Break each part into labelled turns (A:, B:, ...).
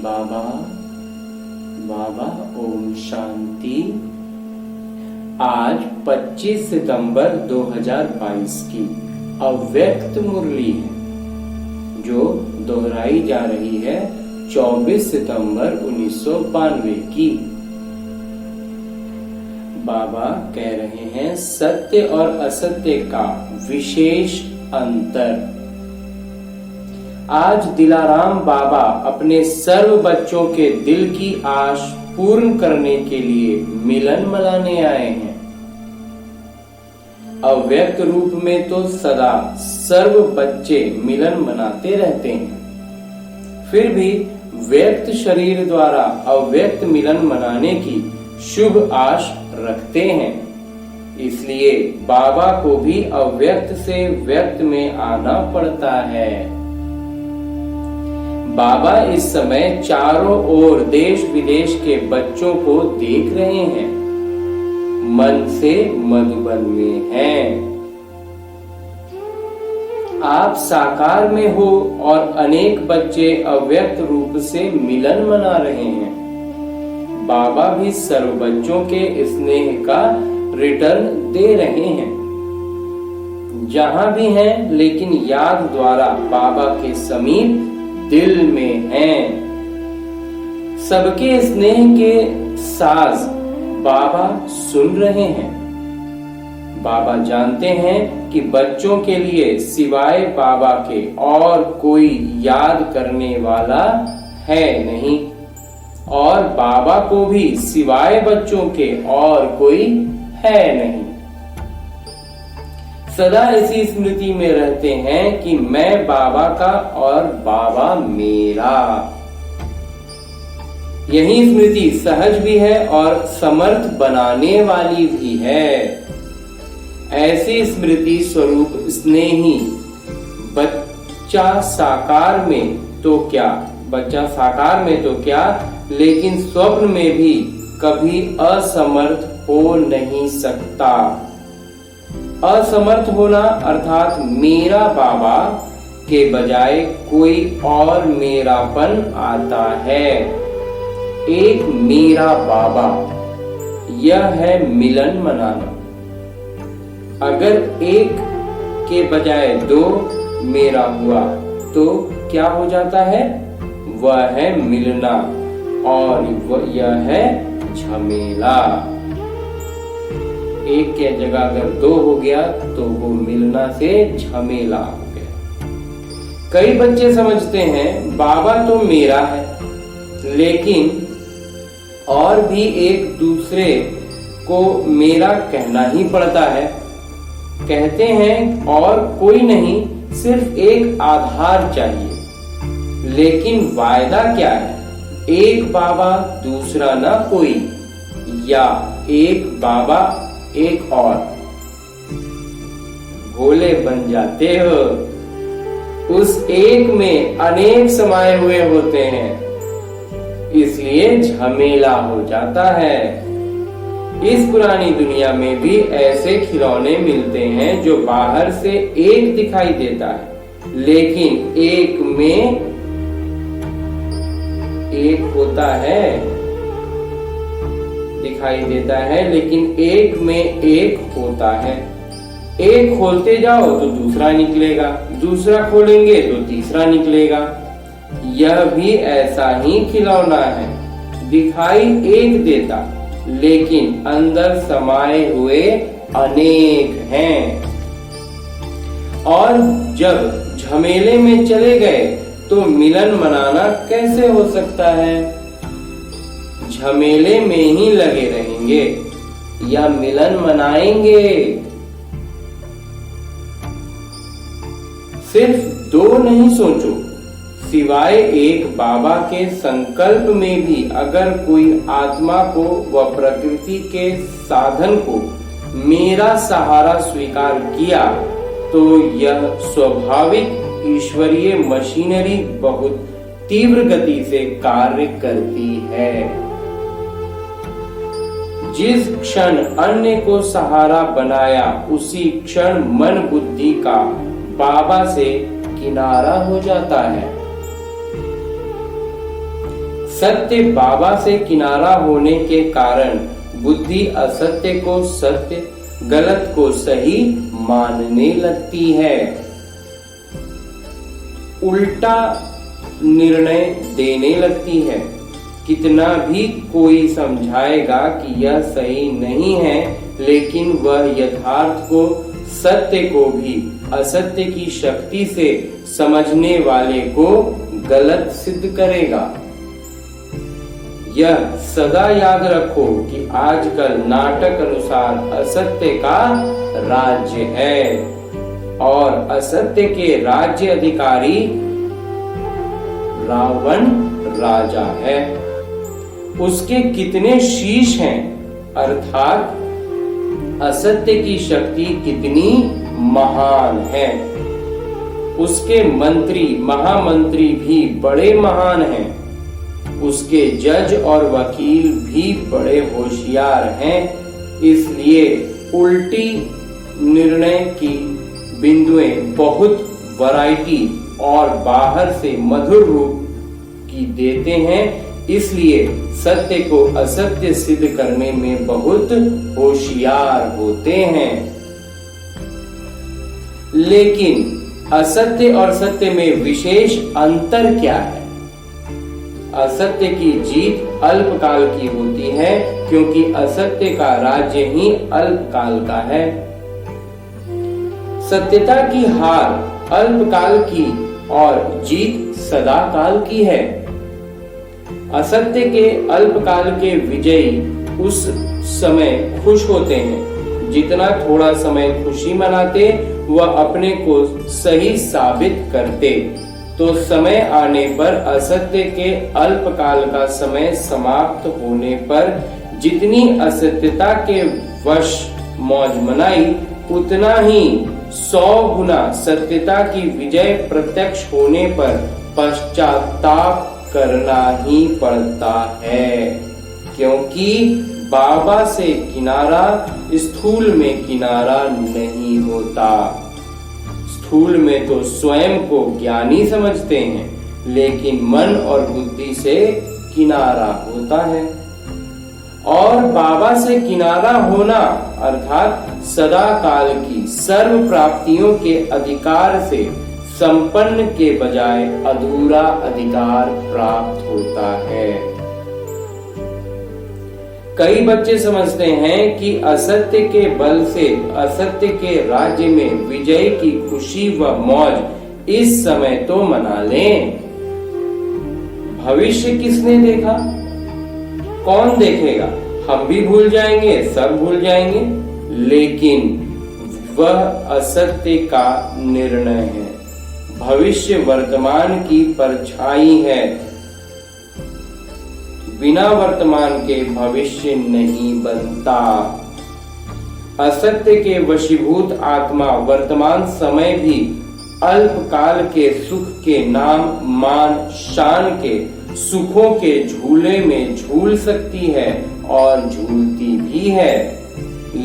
A: बाबा। बाबा ओम शांति। आज 25 सितंबर 2022 की अव्यक्त मुरली है जो दोहराई जा रही है 24 सितंबर 1992 की। बाबा कह रहे हैं सत्य और असत्य का विशेष अंतर। आज दिलाराम बाबा अपने सर्व बच्चों के दिल की आश पूर्ण करने के लिए मिलन मनाने आए हैं। अव्यक्त रूप में तो सदा सर्व बच्चे मिलन मनाते रहते हैं, फिर भी व्यक्त शरीर द्वारा अव्यक्त मिलन मनाने की शुभ आश रखते हैं। इसलिए बाबा को भी अव्यक्त से व्यक्त में आना पड़ता है। बाबा इस समय चारों ओर देश विदेश के बच्चों को देख रहे हैं, मन से मधुबन में हैं। आप साकार में हो और अनेक बच्चे अव्यक्त रूप से मिलन मना रहे हैं। बाबा भी सर्व बच्चों के स्नेह का रिटर्न दे रहे हैं। जहां भी हैं लेकिन याद द्वारा बाबा के समीप दिल में हैं। सबके स्नेह के साज बाबा सुन रहे हैं। बाबा जानते हैं कि बच्चों के लिए सिवाय बाबा के और कोई याद करने वाला है नहीं, और बाबा को भी सिवाय बच्चों के और कोई है नहीं। सदा इसी स्मृति में रहते हैं कि मैं बाबा का और बाबा मेरा। यही स्मृति सहज भी है और समर्थ बनाने वाली भी है। ऐसी स्मृति स्वरूप स्नेही बच्चा साकार में तो क्या, लेकिन स्वप्न में भी कभी असमर्थ हो नहीं सकता। असमर्थ होना अर्थात मेरा बाबा के बजाय कोई और मेरापन आता है। एक मेरा बाबा, यह है मिलन मनाना। अगर एक के बजाय दो मेरा हुआ तो क्या हो जाता है? वह है मिलना, और यह है झमेला। एक के जगह अगर दो हो गया तो वो मिलना से झमेला हो गया। कई बच्चे समझते हैं बाबा तो मेरा है, लेकिन और भी एक दूसरे को मेरा कहना ही पड़ता है। कहते हैं और कोई नहीं, सिर्फ एक आधार चाहिए। लेकिन वायदा क्या है? एक बाबा दूसरा ना कोई, या एक बाबा एक और। भोले बन जाते हो। उस एक में अनेक समाये हुए होते हैं, इसलिए झमेला हो जाता है। इस पुरानी दुनिया में भी ऐसे खिलौने मिलते हैं जो बाहर से एक दिखाई देता है, लेकिन एक में एक होता है, दिखाई देता है, लेकिन एक में एक होता है। एक खोलते जाओ तो दूसरा निकलेगा, दूसरा खोलेंगे तो तीसरा निकलेगा। यह भी ऐसा ही खिलौना है, दिखाई एक देता, लेकिन अंदर समाये हुए अनेक हैं। और जब झमेले में चले गए तो मिलन मनाना कैसे हो सकता है? झमेले में ही लगे रहेंगे या मिलन मनाएंगे? सिर्फ दो नहीं सोचो, सिवाय एक बाबा के संकल्प में भी अगर कोई आत्मा को व प्रकृति के साधन को मेरा सहारा स्वीकार किया तो यह स्वाभाविक ईश्वरीय मशीनरी बहुत तीव्र गति से कार्य करती है। जिस क्षण अन्य को सहारा बनाया उसी क्षण मन बुद्धि का बाबा से किनारा हो जाता है। सत्य बाबा से किनारा होने के कारण बुद्धि असत्य को सत्य, गलत को सही मानने लगती है, उल्टा निर्णय देने लगती है। कितना भी कोई समझाएगा कि यह सही नहीं है, लेकिन वह यथार्थ को, सत्य को भी असत्य की शक्ति से समझने वाले को गलत सिद्ध करेगा। यह सदा याद रखो कि आजकल नाटक अनुसार असत्य का राज्य है और असत्य के राज्य अधिकारी रावण राजा है। उसके कितने शीश हैं, अर्थात असत्य की शक्ति कितनी महान है। उसके मंत्री, महामंत्री भी बड़े महान हैं। उसके जज और वकील भी बड़े होशियार हैं। इसलिए उल्टी निर्णय की बिंदुएं बहुत वैरायटी और बाहर से मधुर रूप की देते हैं। इसलिए सत्य को असत्य सिद्ध करने में बहुत होशियार होते हैं। लेकिन असत्य और सत्य में विशेष अंतर क्या है? असत्य की जीत अल्पकाल की होती है, क्योंकि असत्य का राज्य ही अल्पकाल का है। सत्यता की हार अल्पकाल की और जीत सदाकाल की है। असत्य के अल्पकाल के विजयी उस समय खुश होते हैं, जितना थोड़ा समय खुशी मनाते वह अपने को सही साबित करते, तो समय आने पर असत्य के अल्पकाल का समय समाप्त होने पर जितनी असत्यता के वश मौज मनाई, उतना ही 100 गुना सत्यता की विजय प्रत्यक्ष होने पर पश्चाताप करना ही पड़ता है। क्योंकि बाबा से किनारा स्थूल में किनारा नहीं होता। स्थूल में तो स्वयं को ज्ञानी समझते हैं, लेकिन मन और बुद्धि से किनारा होता है। और बाबा से किनारा होना अर्थात सदा काल की सर्व प्राप्तियों के अधिकार से संपन्न के बजाय अधूरा अधिकार प्राप्त होता है। कई बच्चे समझते हैं कि असत्य के बल से असत्य के राज्य में विजय की खुशी व मौज इस समय तो मना लें। भविष्य किसने देखा? कौन देखेगा? हम भी भूल जाएंगे, सब भूल जाएंगे। लेकिन वह असत्य का निर्णय है। भविष्य वर्तमान की परछाई है। बिना वर्तमान के भविष्य नहीं बनता। असत्य के वशीभूत आत्मा वर्तमान समय भी अल्पकाल के सुख के नाम, मान, शान के सुखों के झूले में झूल सकती है और झूलती भी है,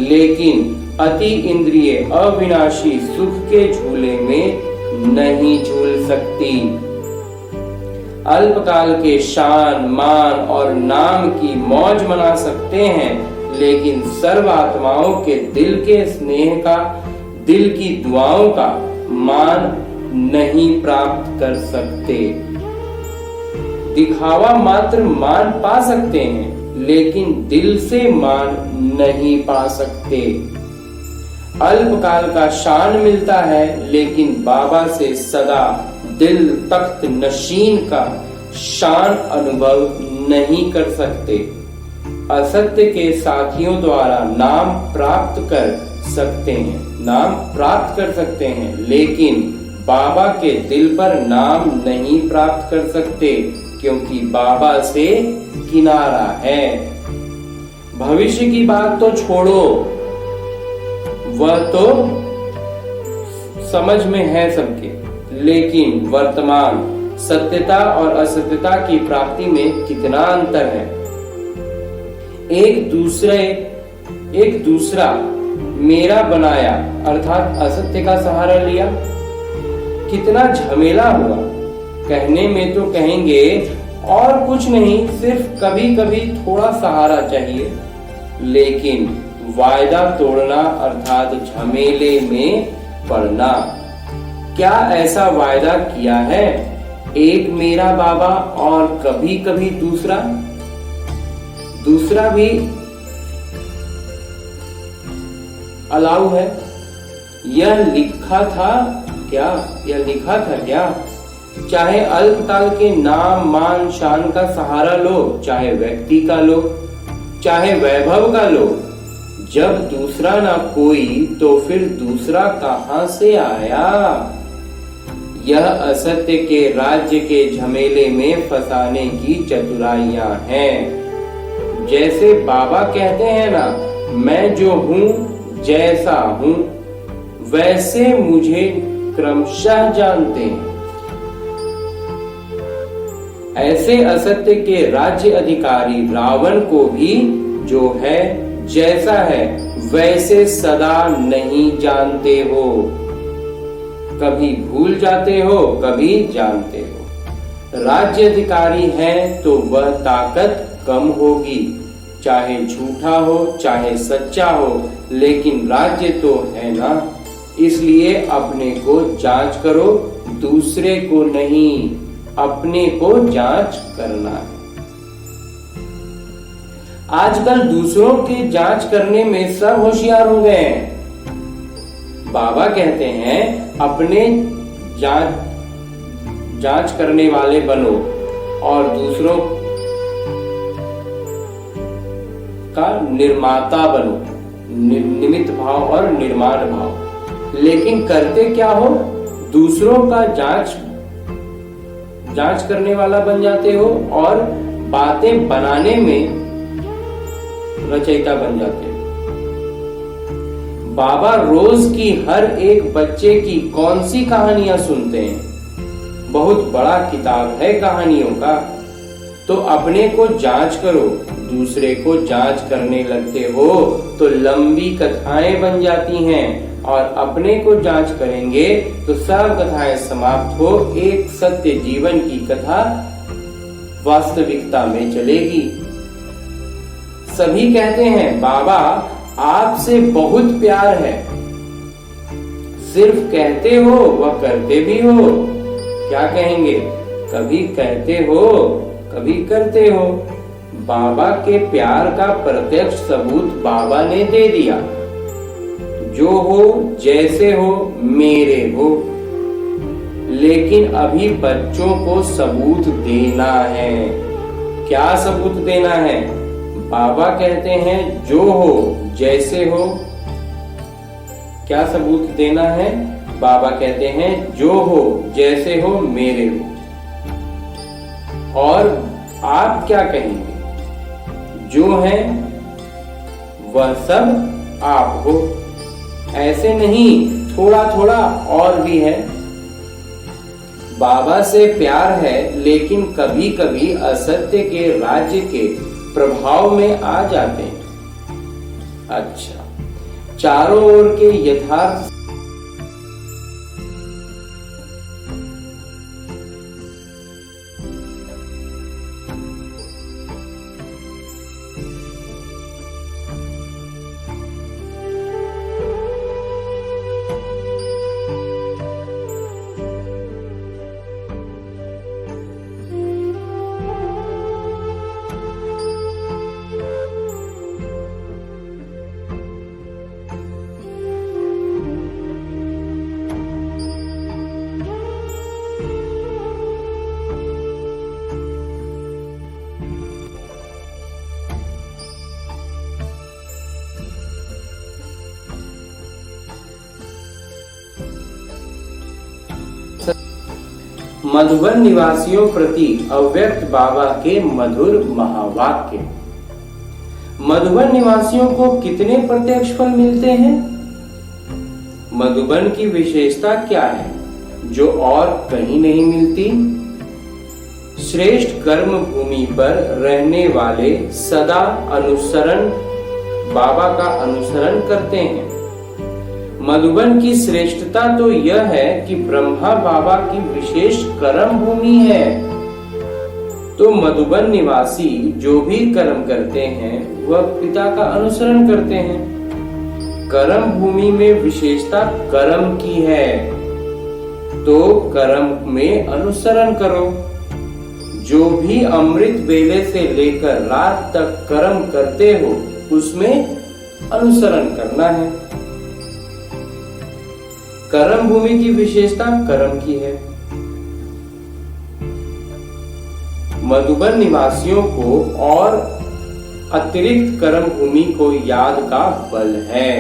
A: लेकिन अति इंद्रिय अविनाशी सुख के झूले में नहीं झूल सकती। अल्पकाल के शान, मान और नाम की मौज मना सकते हैं, लेकिन सर्व आत्माओं के दिल के स्नेह का, दिल की दुआओं का मान नहीं प्राप्त कर सकते। दिखावा मात्र मान पा सकते हैं, लेकिन दिल से मान नहीं पा सकते। अल्पकाल का शान मिलता है, लेकिन बाबा से सदा दिल तख्त नशीन का शान अनुभव नहीं कर सकते। असत्य के साथियों द्वारा नाम प्राप्त कर सकते हैं, नाम प्राप्त कर सकते हैं, लेकिन बाबा के दिल पर नाम नहीं प्राप्त कर सकते, क्योंकि बाबा से किनारा है। भविष्य की बात तो छोड़ो, वह तो समझ में है सबके, लेकिन वर्तमान सत्यता और असत्यता की प्राप्ति में कितना अंतर है। एक दूसरा मेरा बनाया अर्थात असत्य का सहारा लिया, कितना झमेला हुआ। कहने में तो कहेंगे और कुछ नहीं, सिर्फ कभी कभी थोड़ा सहारा चाहिए। लेकिन वायदा तोड़ना अर्थात झमेले में पड़ना, क्या ऐसा वायदा किया है? एक मेरा बाबा और कभी कभी दूसरा भी अलाउ है। यह लिखा था क्या? चाहे अल्पकाल के नाम मान शान का सहारा लो, चाहे व्यक्ति का लो, चाहे वैभव का लो, जब दूसरा ना कोई तो फिर दूसरा कहां से आया? यह असत्य के राज्य के झमेले में फंसाने की चतुराइयां हैं। जैसे बाबा कहते हैं ना, मैं जो हूं जैसा हूं वैसे मुझे क्रमशः जानते हैं। ऐसे असत्य के राज्य अधिकारी रावण को भी जो है जैसा है वैसे सदा नहीं जानते हो। कभी भूल जाते हो, कभी जानते हो। राज्य अधिकारी है तो वह ताकत कम होगी, चाहे झूठा हो चाहे सच्चा हो, लेकिन राज्य तो है ना। इसलिए अपने को जांच करो, दूसरे को नहीं, अपने को जांच करना है। आजकल दूसरों की जांच करने में सब होशियार हो गए हैं। बाबा कहते हैं अपने जांच करने वाले बनो और दूसरों का निर्माता बनो, निमित्त भाव और निर्माण भाव। लेकिन करते क्या हो? दूसरों का जांच करने वाला बन जाते हो और बातें बनाने में रचयिता बन जाते हो। बाबा रोज की हर एक बच्चे की कौन सी कहानियां सुनते हैं? बहुत बड़ा किताब है कहानियों का। तो अपने को जांच करो, दूसरे को जांच करने लगते हो तो लंबी कथाएं बन जाती हैं, और अपने को जांच करेंगे तो सब कथाएं समाप्त हो एक सत्य जीवन की कथा वास्तविकता में चलेगी। सभी कहते हैं बाबा आपसे बहुत प्यार है, सिर्फ कहते हो व करते भी हो। क्या कहेंगे? कभी कहते हो कभी करते हो। बाबा के प्यार का प्रत्यक्ष सबूत बाबा ने दे दिया। जो हो जैसे हो मेरे हो। लेकिन अभी बच्चों को सबूत देना है। क्या सबूत देना है? बाबा कहते हैं जो हो जैसे हो। क्या सबूत देना है? बाबा कहते हैं जो हो जैसे हो मेरे हो। और आप क्या कहेंगे? जो है वह सब आप हो। ऐसे नहीं, थोड़ा थोड़ा और भी है। बाबा से प्यार है, लेकिन कभी कभी असत्य के राज्य के प्रभाव में आ जाते हैं। अच्छा, चारों ओर के यथार्थ मधुबन निवासियों प्रति अव्यक्त बाबा के मधुर महावाक्य। मधुबन निवासियों को कितने प्रत्यक्ष फल मिलते हैं? मधुबन की विशेषता क्या है जो और कहीं नहीं मिलती? श्रेष्ठ कर्म भूमि पर रहने वाले सदा बाबा का अनुसरण करते हैं। मधुबन की श्रेष्ठता तो यह है कि ब्रह्मा बाबा की विशेष कर्म भूमि है। तो मधुबन निवासी जो भी कर्म करते हैं वह पिता का अनुसरण करते हैं। कर्म भूमि में विशेषता कर्म की है, तो कर्म में अनुसरण करो। जो भी अमृत वेले से लेकर रात तक कर्म करते हो उसमें अनुसरण करना है। कर्म भूमि की विशेषता कर्म की है। मधुबन निवासियों को और अतिरिक्त कर्म भूमि को याद का बल है।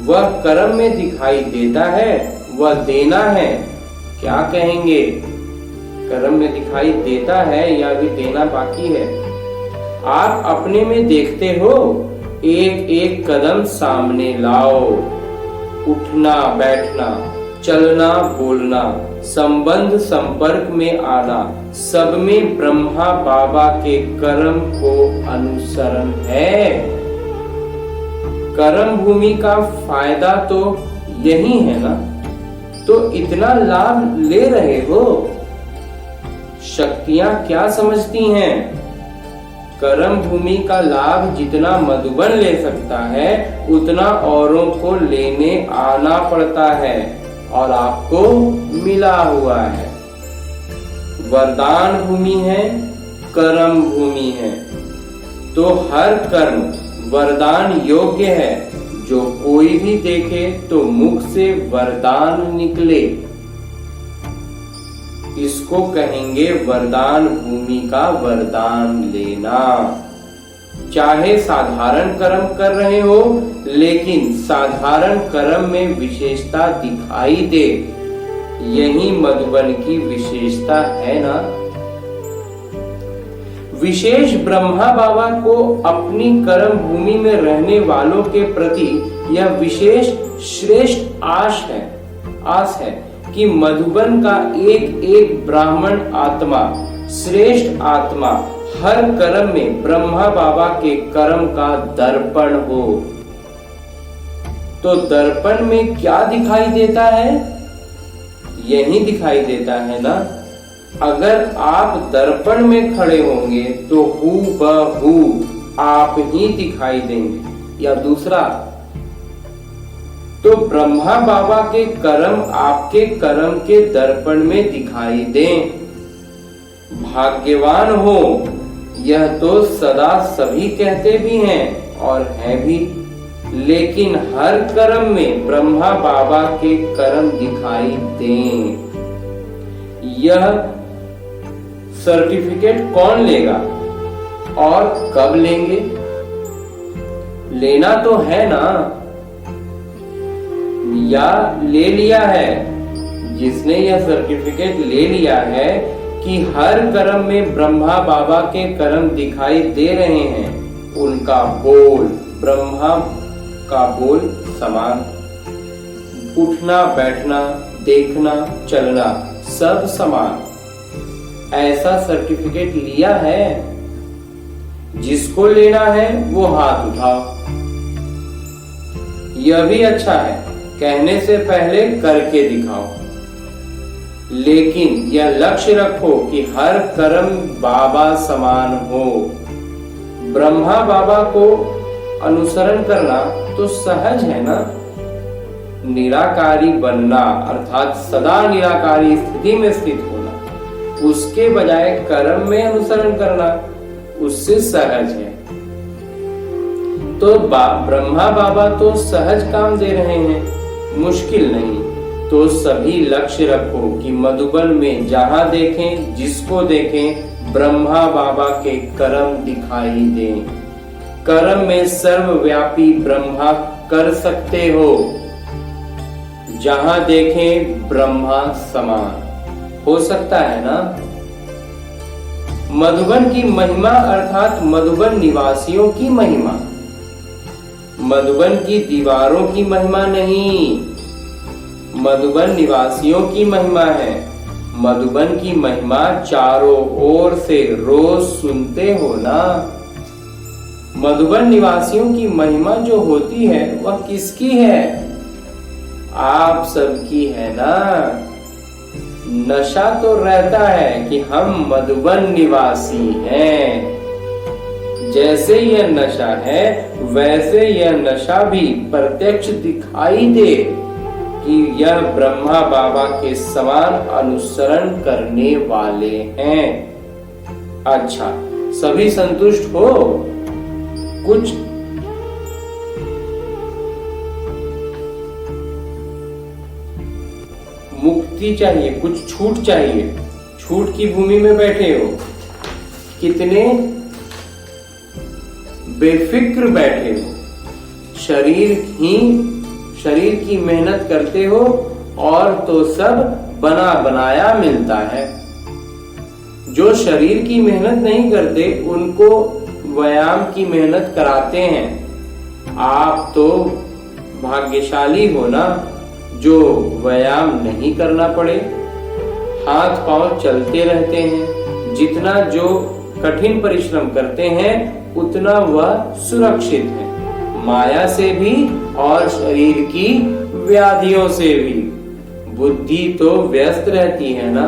A: वह कर्म में दिखाई देता है, वह देना है। क्या कहेंगे? कर्म में दिखाई देता है या भी देना बाकी है? आप अपने में देखते हो, एक एक कदम सामने लाओ। उठना बैठना, चलना बोलना, संबंध संपर्क में आना, सब में ब्रह्मा बाबा के कर्म को अनुसरण है। कर्म भूमि का फायदा तो यही है ना, तो इतना लाभ ले रहे हो। शक्तियां क्या समझती हैं? कर्म भूमि का लाभ जितना मधुबन ले सकता है उतना औरों को लेने आना पड़ता है, और आपको मिला हुआ है। वरदान भूमि है, कर्म भूमि है, तो हर कर्म वरदान योग्य है। जो कोई भी देखे तो मुख से वरदान निकले, इसको कहेंगे वरदान भूमि का वरदान लेना। चाहे साधारण कर्म कर रहे हो, लेकिन साधारण कर्म में विशेषता दिखाई दे, यही मधुबन की विशेषता है ना। विशेष ब्रह्मा बाबा को अपनी कर्म भूमि में रहने वालों के प्रति यह विशेष श्रेष्ठ आस है कि मधुबन का एक एक ब्राह्मण आत्मा, श्रेष्ठ आत्मा, हर कर्म में ब्रह्मा बाबा के कर्म का दर्पण हो। तो दर्पण में क्या दिखाई देता है? यही दिखाई देता है ना। अगर आप दर्पण में खड़े होंगे तो हूबहू आप ही दिखाई देंगे, या दूसरा तो ब्रह्मा बाबा के कर्म आपके कर्म के दर्पण में दिखाई दें। भाग्यवान हो, यह तो सदा सभी कहते भी हैं और हैं भी, लेकिन हर कर्म में ब्रह्मा बाबा के कर्म दिखाई दें। यह सर्टिफिकेट कौन लेगा और कब लेंगे? लेना तो है ना, या ले लिया है? जिसने यह सर्टिफिकेट ले लिया है कि हर कर्म में ब्रह्मा बाबा के कर्म दिखाई दे रहे हैं, उनका बोल ब्रह्मा का बोल समान। उठना बैठना, देखना चलना सब समान। ऐसा सर्टिफिकेट लिया है? जिसको लेना है वो हाथ उठाओ। यह भी अच्छा है, कहने से पहले करके दिखाओ, लेकिन यह लक्ष्य रखो कि हर कर्म बाबा समान हो। ब्रह्मा बाबा को अनुसरण करना तो सहज है ना। निराकारी बनना अर्थात सदा निराकारी स्थिति में स्थित होना, उसके बजाय कर्म में अनुसरण करना उससे सहज है। तो ब्रह्मा बाबा तो सहज काम दे रहे हैं, मुश्किल नहीं। तो सभी लक्ष्य रखो कि मधुबन में जहां देखें, जिसको देखें, ब्रह्मा बाबा के कर्म दिखाई दें। कर्म में सर्वव्यापी ब्रह्मा कर सकते हो, जहां देखें ब्रह्मा समान हो सकता है ना। मधुबन की महिमा अर्थात मधुबन निवासियों की महिमा, मधुबन की दीवारों की महिमा नहीं, मधुबन निवासियों की महिमा है। मधुबन की महिमा चारों ओर से रोज सुनते हो ना। मधुबन निवासियों की महिमा जो होती है वह किसकी है? आप सबकी है ना। नशा तो रहता है कि हम मधुबन निवासी हैं। जैसे यह नशा है वैसे यह नशा भी प्रत्यक्ष दिखाई दे कि यह ब्रह्मा बाबा के समान अनुसरण करने वाले हैं। अच्छा, सभी संतुष्ट हो? कुछ मुक्ति चाहिए, कुछ छूट चाहिए। छूट की भूमि में बैठे हो, कितने बेफिक्र बैठे हो। शरीर की मेहनत करते हो और तो सब बना बनाया मिलता है। जो शरीर की मेहनत नहीं करते उनको व्यायाम की मेहनत कराते हैं। आप तो भाग्यशाली हो ना, जो व्यायाम नहीं करना पड़े, हाथ पांव चलते रहते हैं। जितना जो कठिन परिश्रम करते हैं उतना वह सुरक्षित है, माया से भी और शरीर की व्याधियों से भी। बुद्धि तो व्यस्त रहती है ना,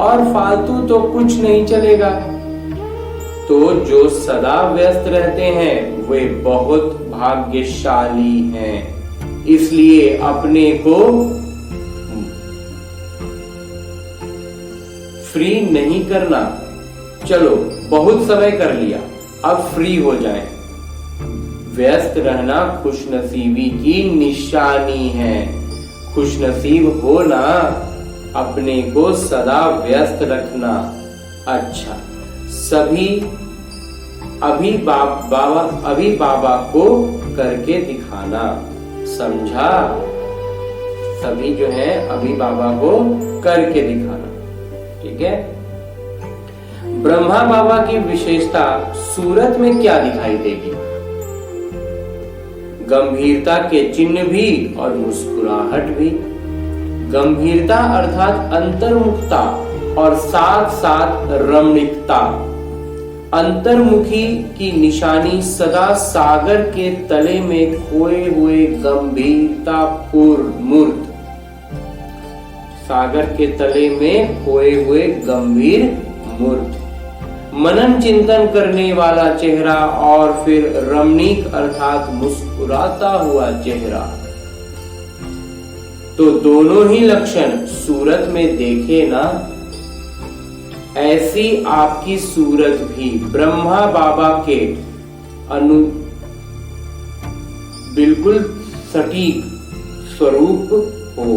A: और फालतू तो कुछ नहीं चलेगा। तो जो सदा व्यस्त रहते हैं वे बहुत भाग्यशाली हैं। इसलिए अपने को फ्री नहीं करना। चलो बहुत समय कर लिया, अब फ्री हो जाएं। व्यस्त रहना खुशनसीबी की निशानी है। खुशनसीब हो ना, अपने को सदा व्यस्त रखना। अच्छा, सभी अभी बाबा को करके दिखाना, समझा? सभी जो है अभी बाबा को करके दिखाना, ठीक है? ब्रह्मा बाबा की विशेषता सूरत में क्या दिखाई देगी? गंभीरता के चिन्ह भी और मुस्कुराहट भी। गंभीरता अर्थात अंतर्मुखता और साथ साथ रमणीकता। अंतर्मुखी की निशानी सदा सागर के तले में खोए हुए गंभीरता पूर्ण मूर्त। सागर के तले में खोए हुए गंभीर मूर्त। मनन चिंतन करने वाला चेहरा और फिर रमणीक अर्थात मुस्कुराता हुआ चेहरा। तो दोनों ही लक्षण सूरत में देखे ना। ऐसी आपकी सूरत भी ब्रह्मा बाबा के बिल्कुल सटीक स्वरूप हो।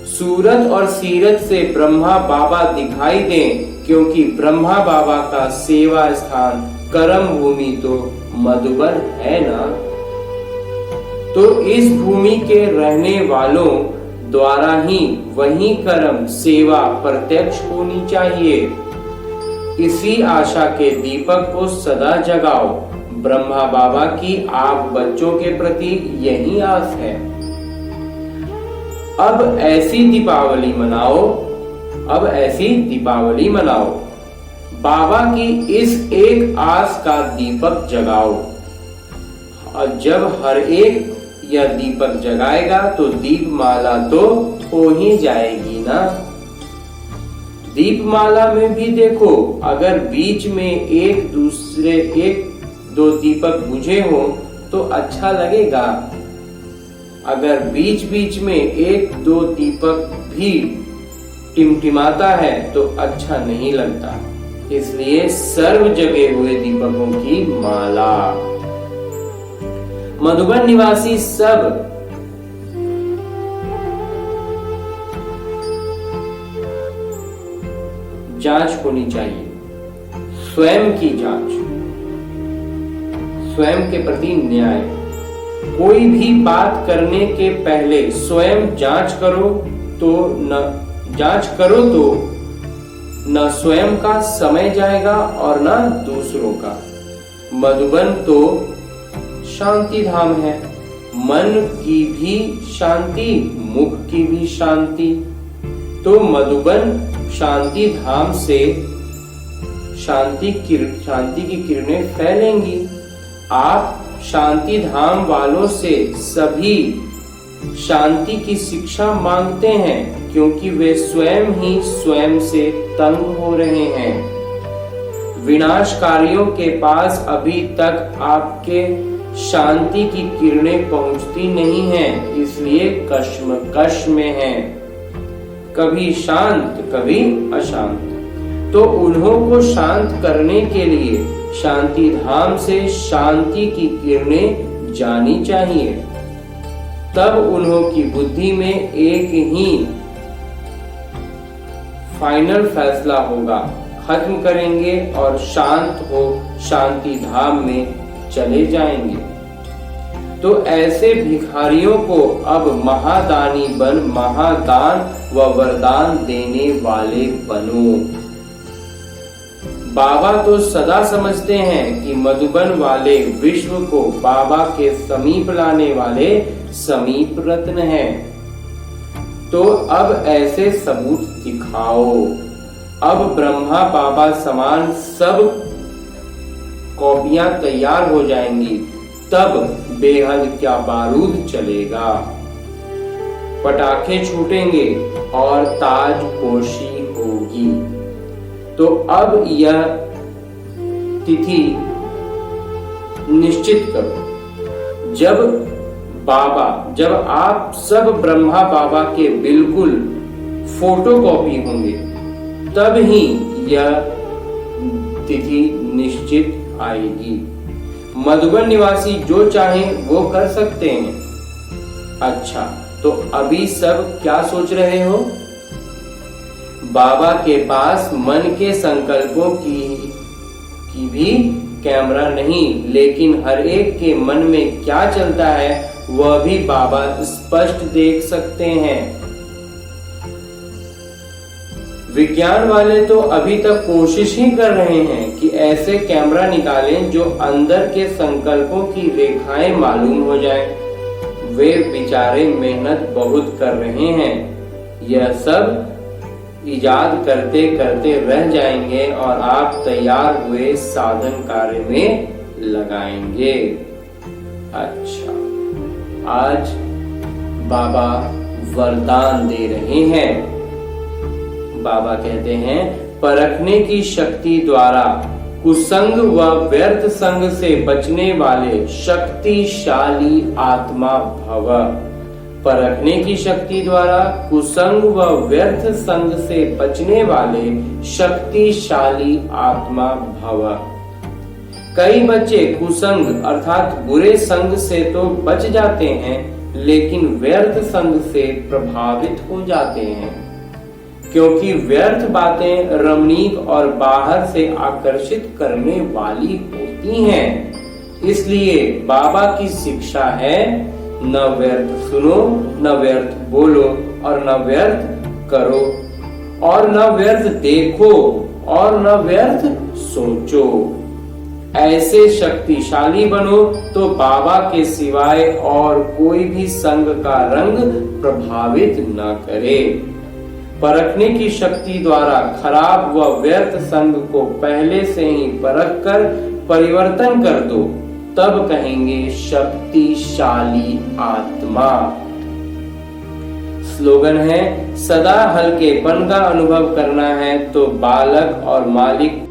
A: सूरत और सीरत से ब्रह्मा बाबा दिखाई दें, क्योंकि ब्रह्मा बाबा का सेवा स्थान कर्म भूमि तो मधुबन है ना। तो इस भूमि के रहने वालों द्वारा ही वही कर्म सेवा प्रत्यक्ष होनी चाहिए। इसी आशा के दीपक को सदा जगाओ। ब्रह्मा बाबा की आप बच्चों के प्रति यही आस है। अब ऐसी दीपावली मनाओ। बाबा की इस एक आस का दीपक जगाओ। और जब हर एक यह दीपक जगाएगा तो दीपमाला तो हो ही जाएगी ना। दीपमाला में भी देखो, अगर बीच में एक दो दीपक बुझे हो तो अच्छा लगेगा। अगर बीच बीच में एक दो दीपक भी टिमटिमाता है तो अच्छा नहीं लगता। इसलिए सर्व जगे हुए दीपकों की माला। मधुबन निवासी सब जांच होनी चाहिए, स्वयं की जांच, स्वयं के प्रति न्याय। कोई भी बात करने के पहले स्वयं जांच करो तो न स्वयं का समय जाएगा और न दूसरों का। मधुबन तो शांति धाम है। मन की भी शांति, मुख की भी शांति। तो मधुबन शांति धाम से शांति की किरणें फैलेंगी। आप शांति धाम वालों से सभी शांति की शिक्षा मांगते हैं, क्योंकि वे स्वयं ही स्वयं से तंग हो रहे हैं। विनाशकारियों के पास अभी तक आपके शांति की किरणें पहुंचती नहीं हैं, इसलिए कश्मकश में हैं, कभी शांत कभी अशांत। तो उन्हों को शांत करने के लिए शांति धाम से शांति की किरणें जानी चाहिए। तब उन्हों की बुद्धि में एक ही फाइनल फैसला होगा, खत्म करेंगे और शांत हो शांति धाम में चले जाएंगे। तो ऐसे भिखारियों को अब महादानी बन महादान व वरदान देने वाले बनो। बाबा तो सदा समझते हैं कि मधुबन वाले विश्व को बाबा के समीप लाने वाले समीप रत्न हैं। तो अब ऐसे सबूत दिखाओ। अब ब्रह्मा बाबा समान सब कॉपियां तैयार हो जाएंगी, तब बेहद क्या बारूद चलेगा, पटाखे छूटेंगे और ताजपोशी होगी। तो अब यह तिथि निश्चित करो, जब आप सब ब्रह्मा बाबा के बिल्कुल फोटोकॉपी होंगे, तब ही यह तिथि निश्चित आएगी। मधुबन निवासी जो चाहें वो कर सकते हैं। अच्छा, तो अभी सब क्या सोच रहे हो? बाबा के पास मन के संकल्पों की भी कैमरा नहीं, लेकिन हर एक के मन में क्या चलता है वह भी बाबा स्पष्ट देख सकते हैं। विज्ञान वाले तो अभी तक कोशिश ही कर रहे हैं कि ऐसे कैमरा निकालें जो अंदर के संकल्पों की रेखाएं मालूम हो जाए। वे बेचारे मेहनत बहुत कर रहे हैं। यह सब इजाद करते करते रह जाएंगे और आप तैयार हुए साधन कार्य में लगाएंगे। अच्छा, आज बाबा वरदान दे रहे हैं। बाबा कहते हैं, परखने की शक्ति द्वारा कुसंग व व्यर्थ संग से बचने वाले शक्तिशाली आत्मा भव। परखने की शक्ति द्वारा कुसंग व व्यर्थ संग से बचने वाले शक्तिशाली आत्मा भव। कई बच्चे कुसंग अर्थात बुरे संग से तो बच जाते हैं, लेकिन व्यर्थ संग से प्रभावित हो जाते हैं, क्योंकि व्यर्थ बातें रमणीक और बाहर से आकर्षित करने वाली होती हैं। इसलिए बाबा की शिक्षा है, न व्यर्थ सुनो, न व्यर्थ बोलो और न व्यर्थ करो, और न व्यर्थ देखो और न व्यर्थ सोचो। ऐसे शक्तिशाली बनो तो बाबा के सिवाय और कोई भी संग का रंग प्रभावित न करे। परखने की शक्ति द्वारा खराब व व्यर्थ संग को पहले से ही परख कर परिवर्तन कर दो, तब कहेंगे शक्तिशाली आत्मा। स्लोगन है, सदा हल्केपन का अनुभव करना है तो बालक और मालिक